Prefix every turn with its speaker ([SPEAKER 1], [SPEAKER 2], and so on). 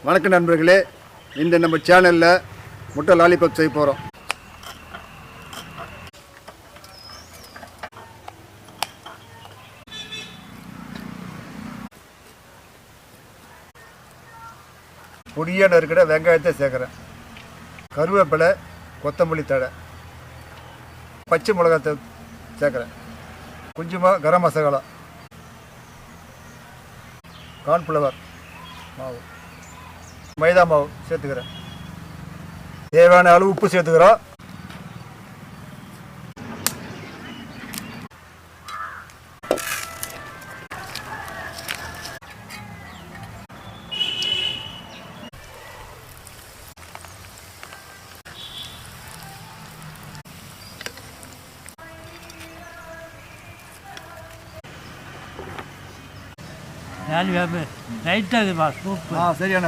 [SPEAKER 1] வணக்கம் நண்பர்களே, இந்த நம்ம சேனலில் முட்டை லாலிபாப் செய்ய போகிறோம். பொடியாக நறுக்கிற வெங்காயத்தை சேர்க்குறேன். கருவேப்பிலை, கொத்தமல்லி தழை, பச்சை மிளகாத்தை சேர்க்குறேன். கொஞ்சமாக கரம் மசாலா, கார்ன்ஃப்ளவர் மாவு, மைதா மாவு சேர்த்துக்கிறேன். தேவையான அளவு உப்பு சேர்த்துக்கிறோம்.
[SPEAKER 2] லைட்டாக சூப்பு
[SPEAKER 1] சரியான